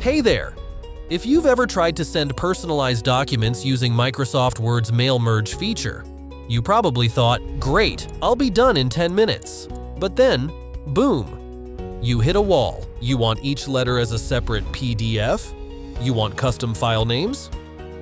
Hey there! If you've ever tried to send personalized documents using Microsoft Word's MailMerge feature, you probably thought, great, I'll be done in 10 minutes. But then, boom, you hit a wall. You want each letter as a separate PDF? You want custom file names?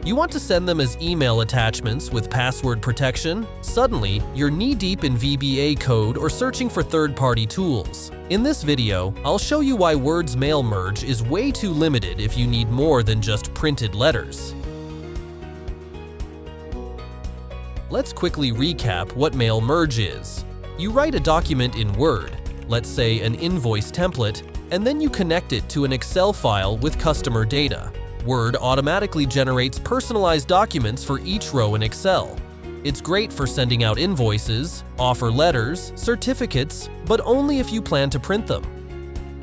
You want to send them as email attachments with password protection? Suddenly, you're knee-deep in VBA code or searching for third-party tools. In this video, I'll show you why Word's MailMerge is way too limited if you need more than just printed letters. Let's quickly recap what MailMerge is. You write a document in Word, let's say an invoice template, and then you connect it to an Excel file with customer data. Word automatically generates personalized documents for each row in Excel. It's great for sending out invoices, offer letters, certificates, but only if you plan to print them.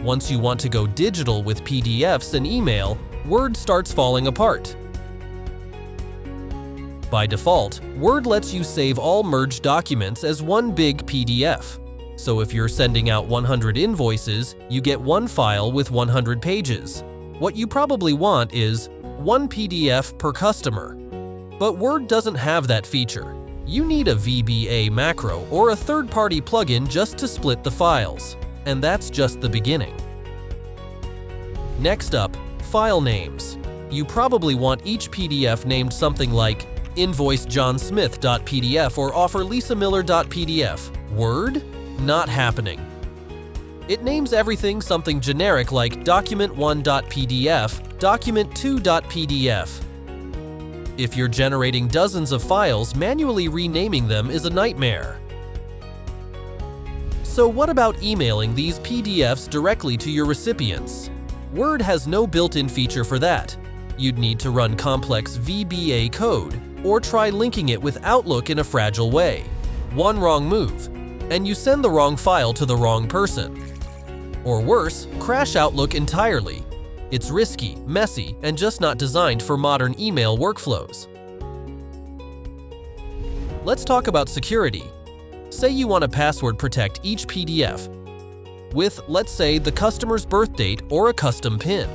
Once you want to go digital with PDFs and email, Word starts falling apart. By default, Word lets you save all merged documents as one big PDF. So if you're sending out 100 invoices, you get one file with 100 pages. What you probably want is one PDF per customer. But Word doesn't have that feature. You need a VBA macro or a third-party plugin just to split the files. And that's just the beginning. Next up, file names. You probably want each PDF named something like invoicejohnsmith.pdf or offerlisamiller.pdf. Word? Not happening. It names everything something generic like document1.pdf, document2.pdf. If you're generating dozens of files, manually renaming them is a nightmare. So what about emailing these PDFs directly to your recipients? Word has no built-in feature for that. You'd need to run complex VBA code, or try linking it with Outlook in a fragile way. One wrong move, and you send the wrong file to the wrong person. Or worse, crash Outlook entirely. It's risky, messy, and just not designed for modern email workflows. Let's talk about security. Say you want to password protect each PDF with, let's say, the customer's birth date or a custom PIN.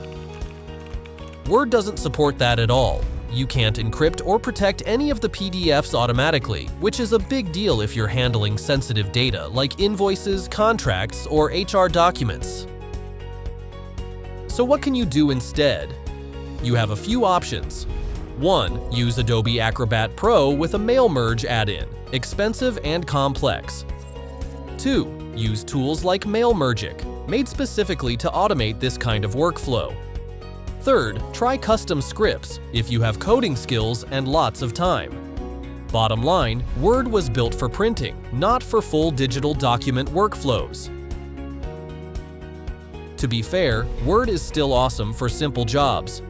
Word doesn't support that at all. You can't encrypt or protect any of the PDFs automatically, which is a big deal if you're handling sensitive data like invoices, contracts, or HR documents. So what can you do instead? You have a few options. 1. Use Adobe Acrobat Pro with a MailMerge add-in, expensive and complex. 2. Use tools like MailMergic, made specifically to automate this kind of workflow. 3rd, try custom scripts if you have coding skills and lots of time. Bottom line, Word was built for printing, not for full digital document workflows. To be fair, Word is still awesome for simple jobs.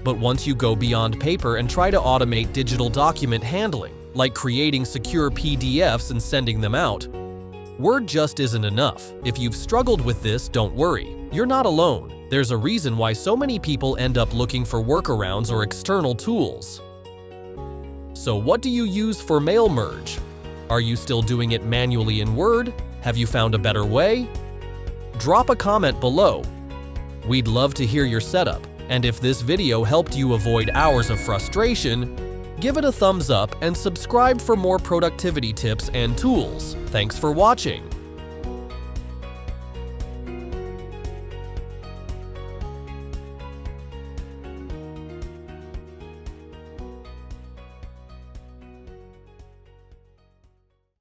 But once you go beyond paper and try to automate digital document handling, like creating secure PDFs and sending them out, Word just isn't enough. If you've struggled with this, don't worry. You're not alone. There's a reason why so many people end up looking for workarounds or external tools. So what do you use for MailMerge? Are you still doing it manually in Word? Have you found a better way? Drop a comment below. We'd love to hear your setup, and if this video helped you avoid hours of frustration, give it a thumbs up and subscribe for more productivity tips and tools. Thanks for watching.